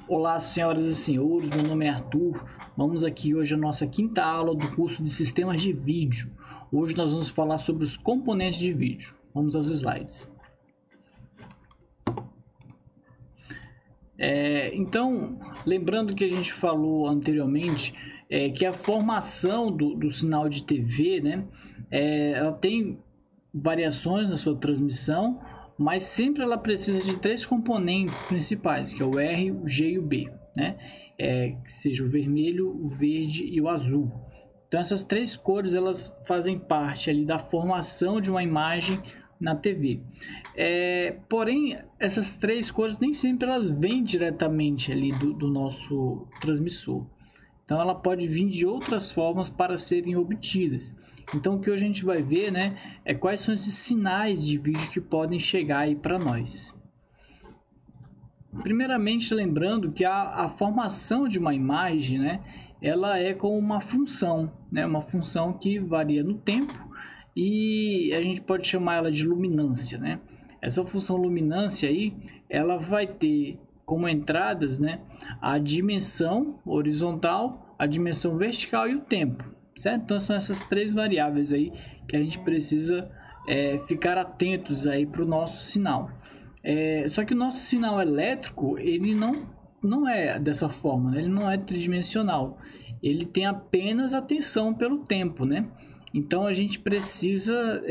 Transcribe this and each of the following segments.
Olá, senhoras e senhores, meu nome é Arthur. Vamos aqui hoje a nossa quinta aula do curso de Sistemas de Vídeo. Hoje nós vamos falar sobre os componentes de vídeo. Vamos aos slides. Então, lembrando que a gente falou anteriormente, que a formação do sinal de TV, né, ela tem variações na sua transmissão, mas sempre ela precisa de três componentes principais, que é o R, o G e o B, né? Que seja o vermelho, o verde e o azul. Então essas três cores elas fazem parte ali da formação de uma imagem na TV. Porém, essas três cores nem sempre elas vêm diretamente ali do nosso transmissor. Então ela pode vir de outras formas para serem obtidas. Então o que hoje a gente vai ver, né, é quais são esses sinais de vídeo que podem chegar aí para nós. Primeiramente, lembrando que a formação de uma imagem, né, ela é com uma função, né, uma função que varia no tempo e a gente pode chamar ela de luminância, né? Essa função luminância aí, ela vai ter como entradas, né, a dimensão horizontal, a dimensão vertical e o tempo, certo? Então são essas três variáveis aí que a gente precisa ficar atentos aí para o nosso sinal. Só que o nosso sinal elétrico ele não é dessa forma, né? Ele não é tridimensional, ele tem apenas a tensão pelo tempo, né? Então a gente precisa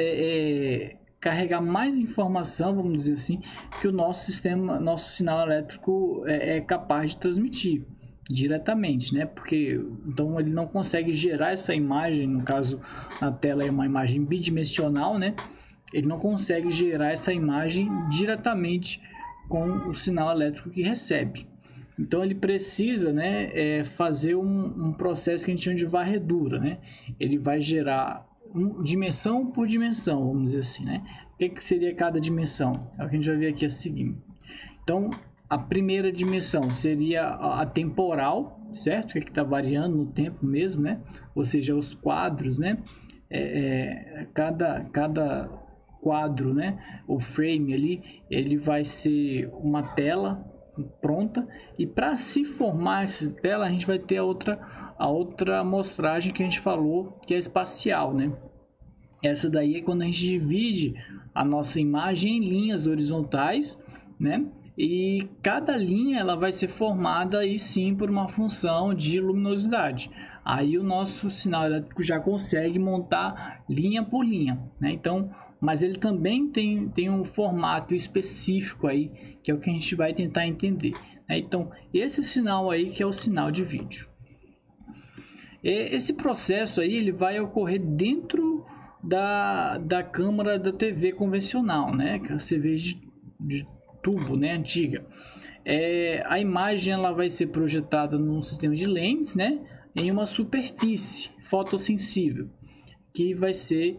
carregar mais informação, vamos dizer assim, que o nosso sinal elétrico é capaz de transmitir diretamente, né? Porque então ele não consegue gerar essa imagem, no caso na tela é uma imagem bidimensional, né? Ele não consegue gerar essa imagem diretamente com o sinal elétrico que recebe. Então ele precisa, né, fazer um processo que a gente chama de varredura, né? Ele vai gerar dimensão por dimensão, vamos dizer assim, né? O que seria cada dimensão? É o que a gente vai ver aqui a seguir. Então, a primeira dimensão seria a temporal, certo? Que está variando no tempo mesmo, né? Ou seja, os quadros, né? Cada quadro, né? O frame ali, ele vai ser uma tela pronta, e para se formar essa tela a gente vai ter a outra amostragem que a gente falou, que é espacial, né? Essa daí é quando a gente divide a nossa imagem em linhas horizontais, né? E cada linha ela vai ser formada aí sim por uma função de luminosidade. Aí o nosso sinal elétrico já consegue montar linha por linha, né? Então, mas ele também tem um formato específico aí, que é o que a gente vai tentar entender, né? Então, esse sinal aí que é o sinal de vídeo. Esse processo aí ele vai ocorrer dentro da câmara da TV convencional, né? Que é a TV de tubo, né? Antiga. A imagem ela vai ser projetada num sistema de lentes, né? Em uma superfície fotossensível, que vai ser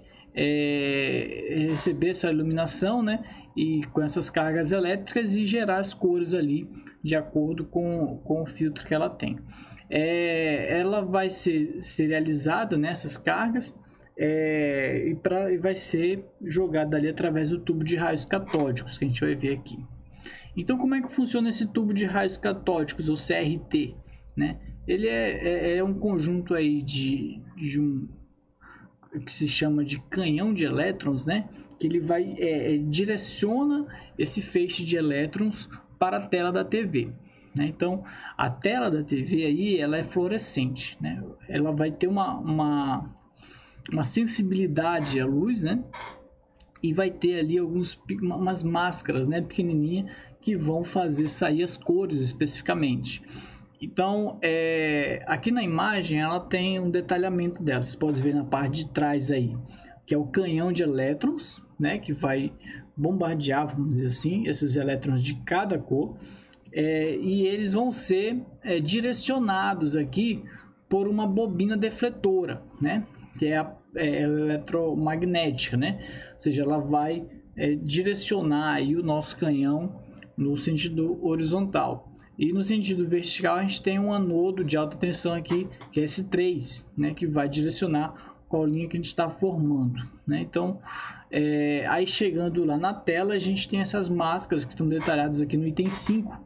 receber essa iluminação, né? E com essas cargas elétricas e gerar as cores ali de acordo com o filtro que ela tem. Ela vai ser serializada nessas cargas e vai ser jogada ali através do tubo de raios catódicos que a gente vai ver aqui. Então, como é que funciona esse tubo de raios catódicos, ou CRT, né? Ele é um conjunto aí de um que se chama de canhão de elétrons, né? Que ele vai direciona esse feixe de elétrons para a tela da TV, né? Então, a tela da TV aí ela é fluorescente, né? Ela vai ter uma sensibilidade à luz, né? E vai ter ali umas máscaras, né, pequenininha, que vão fazer sair as cores especificamente. Então, aqui na imagem ela tem um detalhamento dela. Você pode ver na parte de trás aí, que é o canhão de elétrons, né, que vai bombardear, vamos dizer assim, esses elétrons de cada cor, e eles vão ser direcionados aqui por uma bobina defletora, né, que é a eletromagnética, né? Ou seja, ela vai direcionar aí o nosso canhão no sentido horizontal. E no sentido vertical a gente tem um anodo de alta tensão aqui, que é esse 3, né? Que vai direcionar qual linha que a gente está formando, né? Então, aí chegando lá na tela, a gente tem essas máscaras que estão detalhadas aqui no item 5,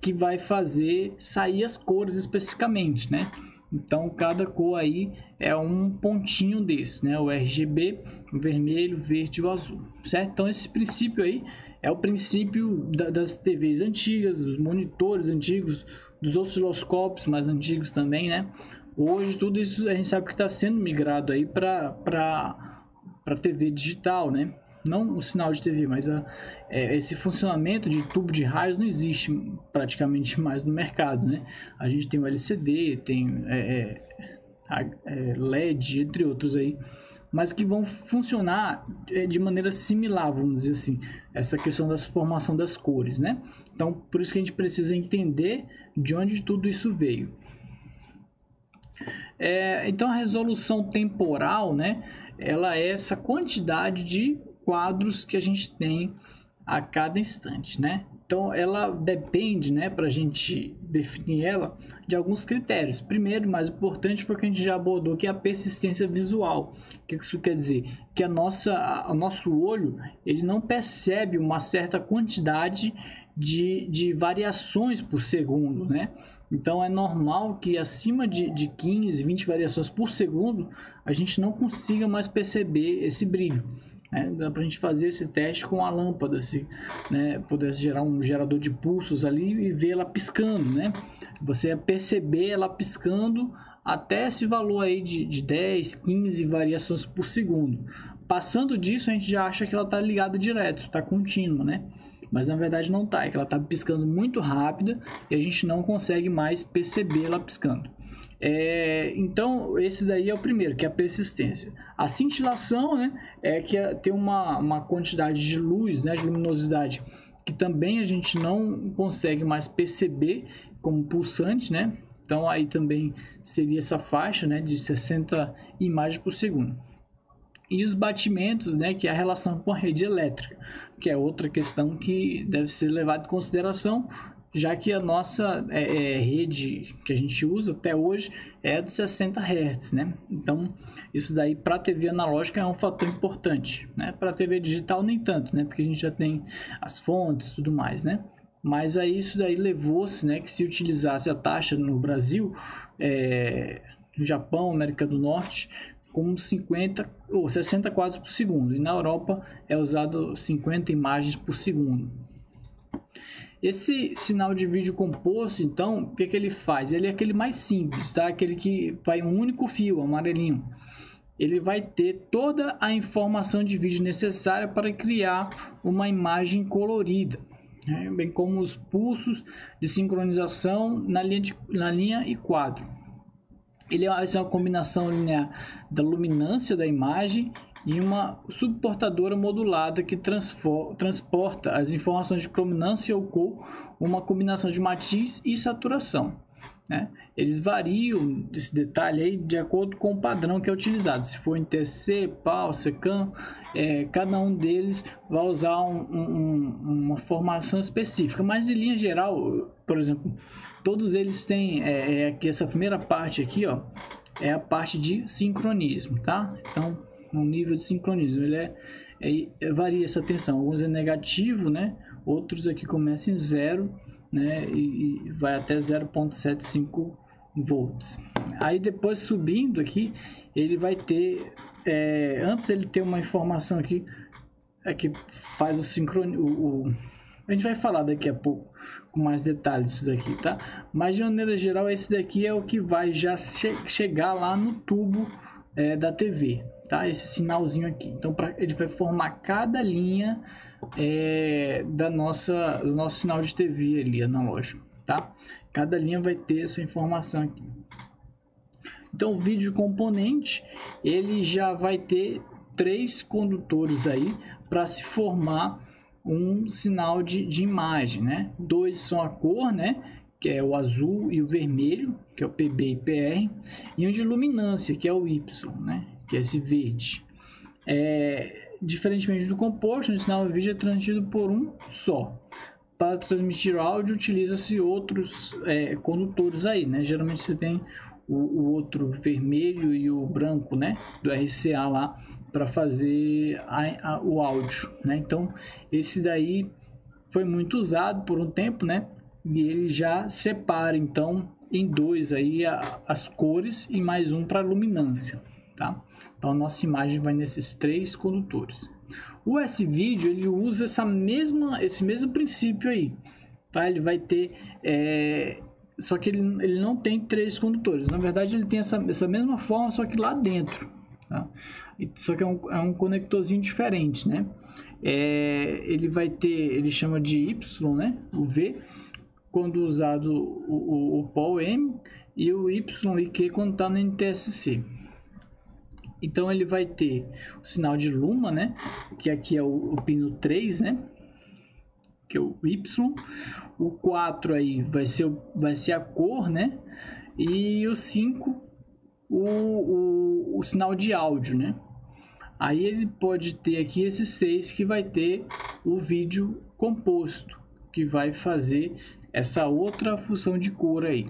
que vai fazer sair as cores especificamente, né? Então, cada cor aí é um pontinho desse, né? O RGB, o vermelho, o verde e o azul, certo? Então, esse princípio aí é o princípio das TVs antigas, dos monitores antigos, dos osciloscópios mais antigos também, né? Hoje, tudo isso a gente sabe que está sendo migrado aí para TV digital, né? Não o sinal de TV, mas esse funcionamento de tubo de raios não existe praticamente mais no mercado, né? A gente tem o LCD, tem LED, entre outros aí, mas que vão funcionar de maneira similar, vamos dizer assim, essa questão da formação das cores, né? Então, por isso que a gente precisa entender de onde tudo isso veio. Então, a resolução temporal, né? Ela é essa quantidade de quadros que a gente tem a cada instante, né? Então, ela depende, né, para a gente definir ela, de alguns critérios. Primeiro, mais importante, foi o que a gente já abordou, que é a persistência visual. O que isso quer dizer? Que o nosso olho, ele não percebe uma certa quantidade de variações por segundo, né? Então, é normal que acima de 15, 20 variações por segundo, a gente não consiga mais perceber esse brilho. Dá para a gente fazer esse teste com a lâmpada, se pudesse gerar um gerador de pulsos ali e ver ela piscando, né? Você ia perceber ela piscando até esse valor aí de 10, 15 variações por segundo. Passando disso, a gente já acha que ela está ligada direto, está contínua, né? Mas na verdade não está, é que ela está piscando muito rápida e a gente não consegue mais perceber ela piscando. Então, esse daí é o primeiro, que é a persistência. A cintilação, né, é que tem uma quantidade de luz, né, de luminosidade, que também a gente não consegue mais perceber como pulsante, né? Então, aí também seria essa faixa, né, de 60 imagens por segundo. E os batimentos, né, que é a relação com a rede elétrica, que é outra questão que deve ser levada em consideração, já que a nossa rede que a gente usa até hoje é de 60 Hz, né? Então, isso daí para a TV analógica é um fator importante, né? Para a TV digital nem tanto, né? Porque a gente já tem as fontes e tudo mais, né? Mas aí isso daí levou-se, né, que se utilizasse a taxa no Brasil, no Japão, América do Norte, com 50 ou 60 quadros por segundo, e na Europa é usado 50 imagens por segundo. Esse sinal de vídeo composto, então, o que ele faz? Ele é aquele mais simples, tá? Aquele que vai um único fio, amarelinho. Ele vai ter toda a informação de vídeo necessária para criar uma imagem colorida, né? Bem como os pulsos de sincronização na linha e quadro. Ele é uma combinação linear da luminância da imagem e uma subportadora modulada que transporta as informações de luminância ou cor, uma combinação de matiz e saturação, né? Eles variam esse detalhe aí de acordo com o padrão que é utilizado. Se for em TC, PAL, SECAM, cada um deles vai usar uma formação específica, mas em linha geral, por exemplo, todos eles têm aqui essa primeira parte aqui, ó, é a parte de sincronismo, tá? Então, no nível de sincronismo, ele varia essa tensão. Alguns é negativo, né? Outros aqui começam em 0, né? E vai até 0,75 volts. Aí depois subindo aqui, ele vai ter, antes ele tem uma informação aqui, que faz o sincronismo. A gente vai falar daqui a pouco com mais detalhes disso daqui, tá? Mas de maneira geral, esse daqui é o que vai já chegar lá no tubo da TV, tá? Esse sinalzinho aqui. Então, ele vai formar cada linha do nosso sinal de TV ali, analógico, tá? Cada linha vai ter essa informação aqui. Então, o vídeo componente, ele já vai ter 3 condutores aí para se formar um sinal de imagem, né? 2 são a cor, né? Que é o azul e o vermelho, que é o PB e PR, e um de luminância, que é o Y, né? Que é esse verde. Diferentemente do composto, o sinal de vídeo é transmitido por um só. Para transmitir áudio, utiliza-se outros condutores aí, né? Geralmente você tem o outro vermelho e o branco, né? Do RCA lá, para fazer o áudio, né? Então, esse daí foi muito usado por um tempo, né? e ele já separa então em dois aí as cores e mais um para luminância, tá? Então a nossa imagem vai nesses 3 condutores. O S-Video ele usa esse mesmo princípio aí, tá? Ele vai ter só que ele não tem 3 condutores. Na verdade ele tem essa mesma forma, só que lá dentro, tá? Só que é um conectorzinho diferente, né? Ele vai ter, ele chama de Y, né? O V quando usado o POL-M e o YIQ quando está no NTSC. Então ele vai ter o sinal de luma, né? Que aqui é o pino 3, né? Que é o Y. O 4 aí vai ser a cor, né? E o 5 o sinal de áudio, né? Aí ele pode ter aqui esses 6 que vai ter o vídeo composto, que vai fazer essa outra função de cor aí.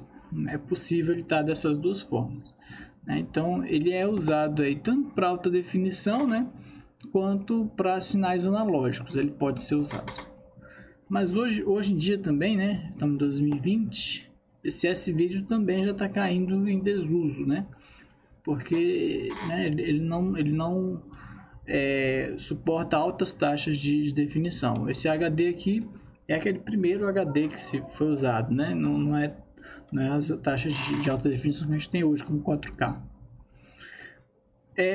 É possível ele estar dessas duas formas, né? Então ele é usado aí tanto para alta definição, né, quanto para sinais analógicos. Ele pode ser usado. Mas hoje em dia também, né, estamos em 2020, esse S-Video também já está caindo em desuso, né? Porque, né, ele não suporta altas taxas de definição. Esse HD aqui é aquele primeiro HD que foi usado, né? Não é as taxas de alta definição que a gente tem hoje, como 4K.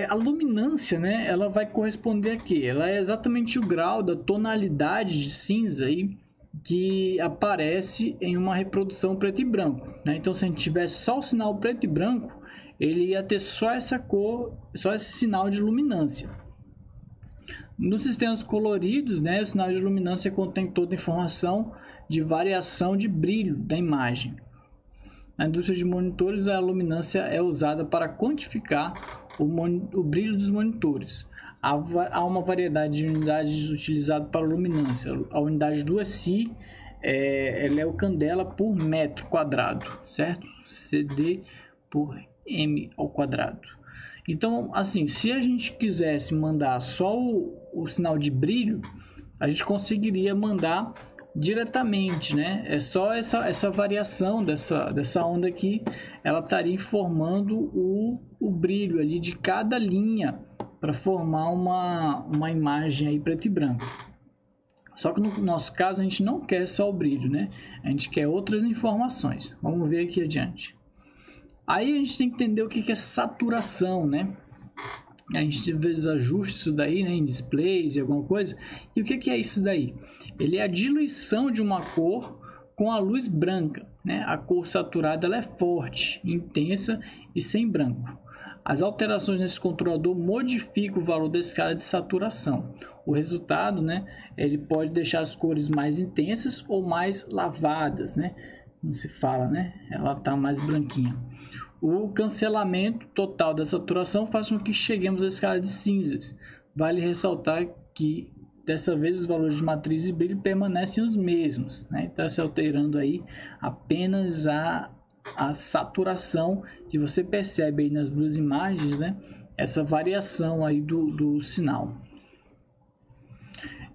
A luminância, né? Ela vai corresponder a quê? Ela é exatamente o grau da tonalidade de cinza aí que aparece em uma reprodução preto e branco, né? Então, se a gente tivesse só o sinal preto e branco, ele ia ter só essa cor, só esse sinal de luminância. Nos sistemas coloridos, né, o sinal de luminância contém toda a informação de variação de brilho da imagem. Na indústria de monitores, a luminância é usada para quantificar o brilho dos monitores. Há uma variedade de unidades utilizadas para luminância. A unidade do SI ela é o candela por metro quadrado, certo? CD por M ao quadrado. Então, assim, se a gente quisesse mandar só o sinal de brilho, a gente conseguiria mandar diretamente, né? É só essa variação dessa onda aqui, ela estaria informando o brilho ali de cada linha para formar uma imagem aí preto e branco. Só que no nosso caso a gente não quer só o brilho, né? A gente quer outras informações. Vamos ver aqui adiante. Aí a gente tem que entender o que é saturação, né? A gente às vezes ajusta isso daí, né, em displays e alguma coisa. E o que é isso daí? Ele é a diluição de uma cor com a luz branca, né? A cor saturada ela é forte, intensa e sem branco. As alterações nesse controlador modificam o valor da escala de saturação. O resultado, né, ele pode deixar as cores mais intensas ou mais lavadas, né? Como se fala, né? Ela está mais branquinha. O cancelamento total da saturação faz com que cheguemos à escala de cinzas. Vale ressaltar que dessa vez os valores de matriz e brilho permanecem os mesmos, né? Está se alterando aí apenas a saturação, que você percebe aí nas duas imagens, né? Essa variação aí do sinal.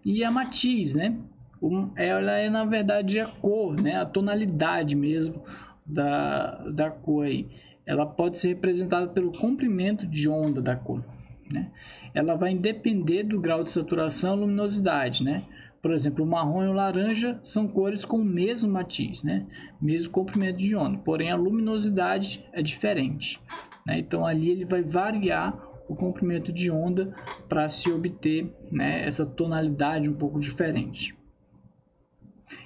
E a matiz, né? Ela é na verdade a cor, né? A tonalidade mesmo da cor aí. Ela pode ser representada pelo comprimento de onda da cor, né? Ela vai depender do grau de saturação e luminosidade, né? Por exemplo, o marrom e o laranja são cores com o mesmo matiz, né? Mesmo comprimento de onda, porém a luminosidade é diferente, né? Então ali ele vai variar o comprimento de onda para se obter, né, essa tonalidade um pouco diferente.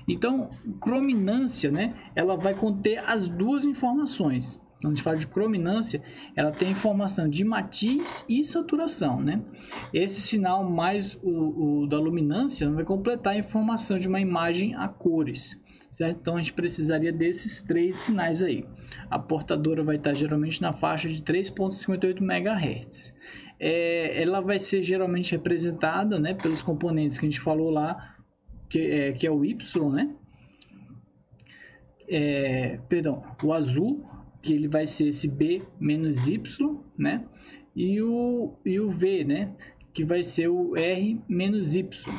Então, crominância, né, ela vai conter as duas informações. Quando a gente fala de crominância, ela tem informação de matiz e saturação, né? Esse sinal mais o da luminância vai completar a informação de uma imagem a cores, certo? Então a gente precisaria desses 3 sinais aí. A portadora vai estar geralmente na faixa de 3.58 MHz. Ela vai ser geralmente representada, né, pelos componentes que a gente falou lá, que é o Y, né? Perdão, o azul, que ele vai ser esse B menos Y, né? E o V, né? Que vai ser o R menos Y,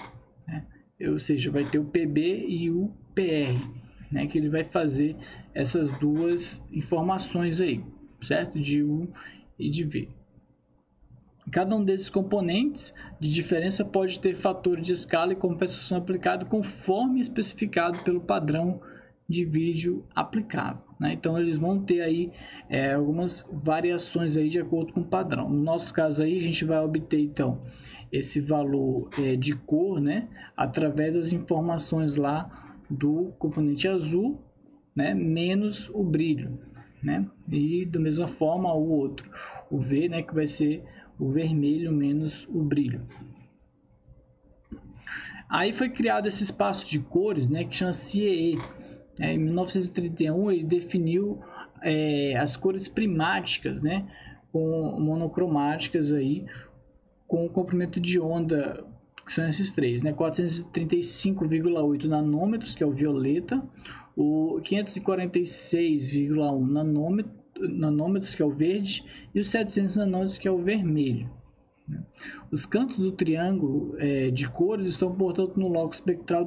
né? Ou seja, vai ter o PB e o PR. né, que ele vai fazer essas duas informações aí, certo? De U e de V. Cada um desses componentes de diferença pode ter fator de escala e compensação aplicado conforme especificado pelo padrão de vídeo aplicado, né? Então eles vão ter aí algumas variações aí de acordo com o padrão. No nosso caso aí a gente vai obter então esse valor de cor, né, através das informações lá do componente azul, né, menos o brilho, né? E da mesma forma o outro, o V, né, que vai ser o vermelho menos o brilho. Aí foi criado esse espaço de cores, né, que chama CEE. Em 1931 ele definiu as cores primáticas, né, com monocromáticas aí, com o comprimento de onda, que são esses três, né, 435,8 nanômetros, que é o violeta, o 546,1 nanômetros, que é o verde, e os 700 nanômetros, que é o vermelho. Os cantos do triângulo de cores estão, portanto, no locus espectral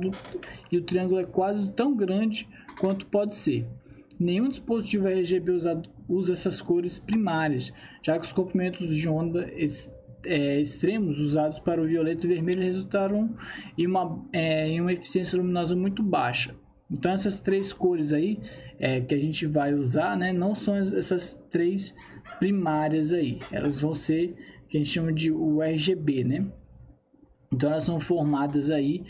e o triângulo é quase tão grande quanto pode ser. Nenhum dispositivo RGB usa essas cores primárias, já que os comprimentos de onda extremos usados para o violeta e vermelho resultaram em uma eficiência luminosa muito baixa. Então essas três cores aí que a gente vai usar, né, não são essas três primárias aí, elas vão ser que a gente chama de RGB, né? Então elas são formadas aí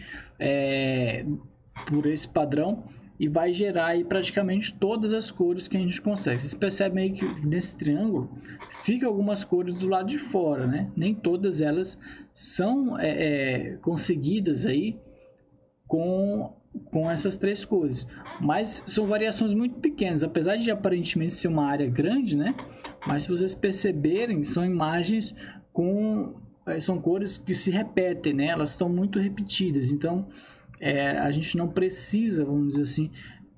por esse padrão e vai gerar aí praticamente todas as cores que a gente consegue. Vocês percebem aí que nesse triângulo fica algumas cores do lado de fora, né? Nem todas elas são conseguidas aí com essas três cores, mas são variações muito pequenas, apesar de aparentemente ser uma área grande, né? Mas se vocês perceberem, são imagens são cores que se repetem, né? Elas estão muito repetidas, então a gente não precisa, vamos dizer assim,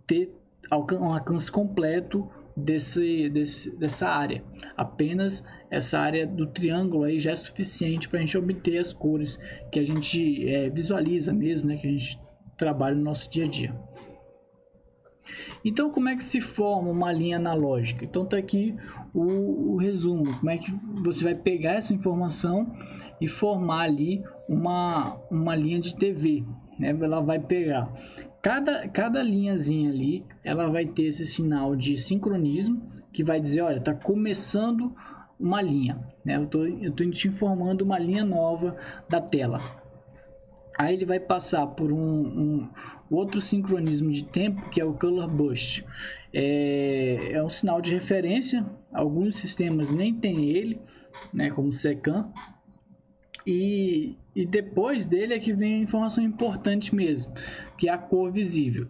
ter um alcance completo dessa área. Apenas essa área do triângulo aí já é suficiente para a gente obter as cores que a gente visualiza mesmo, né? Que a gente trabalho no nosso dia a dia. Então, como é que se forma uma linha analógica? Então, está aqui o resumo. Como é que você vai pegar essa informação e formar ali uma linha de TV, né? Ela vai pegar cada linhazinha ali, ela vai ter esse sinal de sincronismo que vai dizer, olha, está começando uma linha, né? Eu tô te informando uma linha nova da tela. Aí ele vai passar por um outro sincronismo de tempo, que é o Color Burst. É um sinal de referência, alguns sistemas nem tem ele, né, como SECAM. E depois dele é que vem a informação importante mesmo, que é a cor visível.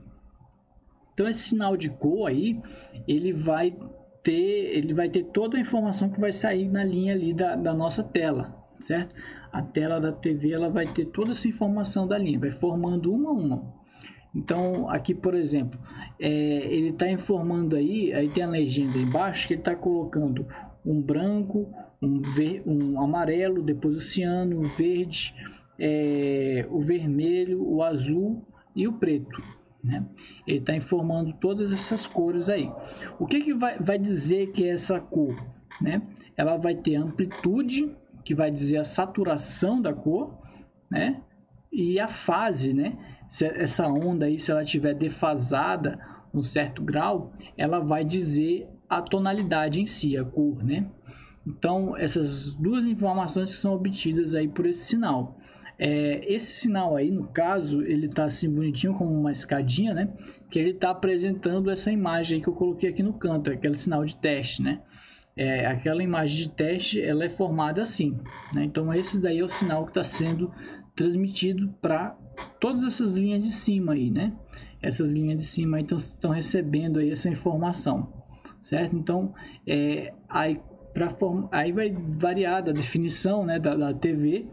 Então esse sinal de cor aí, ele vai ter toda a informação que vai sair na linha ali da nossa tela, certo? A tela da TV ela vai ter toda essa informação da linha, vai formando uma a uma. Então aqui, por exemplo, ele está informando aí tem a legenda embaixo que ele está colocando um branco, um amarelo, depois o ciano, o verde, o vermelho, o azul e o preto, né? Ele está informando todas essas cores aí. O que vai dizer que é essa cor, né? Ela vai ter amplitude, que vai dizer a saturação da cor, né? E a fase, né? Se essa onda aí, se ela estiver defasada um certo grau, ela vai dizer a tonalidade em si, a cor, né? Então, essas duas informações que são obtidas aí por esse sinal. Esse sinal aí, no caso, ele está assim bonitinho como uma escadinha, né? Que ele está apresentando essa imagem aí que eu coloquei aqui no canto, aquele sinal de teste, né? Aquela imagem de teste, ela é formada assim, né? Então esse daí é o sinal que está sendo transmitido para todas essas linhas de cima aí, né? Essas linhas de cima aí estão recebendo aí essa informação, certo? Então aí vai variar da definição, né, da TV.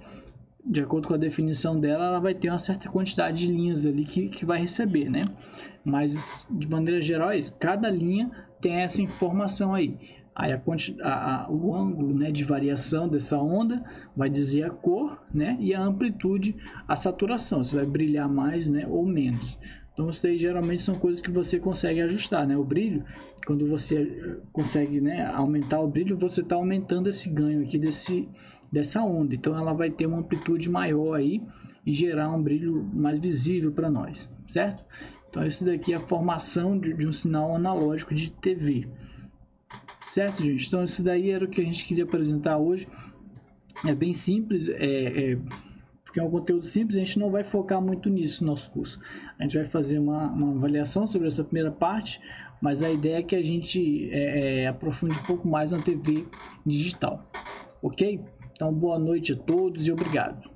De acordo com a definição dela, ela vai ter uma certa quantidade de linhas ali que vai receber, né? Mas de maneira geral cada linha tem essa informação aí. Aí o ângulo, né, de variação dessa onda vai dizer a cor, né, e a amplitude, a saturação, se vai brilhar mais, né, ou menos. Então isso aí geralmente são coisas que você consegue ajustar, né? O brilho, quando você consegue, né, aumentar o brilho, você está aumentando esse ganho aqui dessa onda. Então ela vai ter uma amplitude maior aí e gerar um brilho mais visível para nós, certo? Então esse daqui é a formação de um sinal analógico de TV. Certo, gente? Então esse daí era o que a gente queria apresentar hoje. É bem simples, porque é um conteúdo simples, a gente não vai focar muito nisso no nosso curso. A gente vai fazer uma avaliação sobre essa primeira parte, mas a ideia é que a gente aprofunde um pouco mais na TV digital. Ok? Então boa noite a todos e obrigado.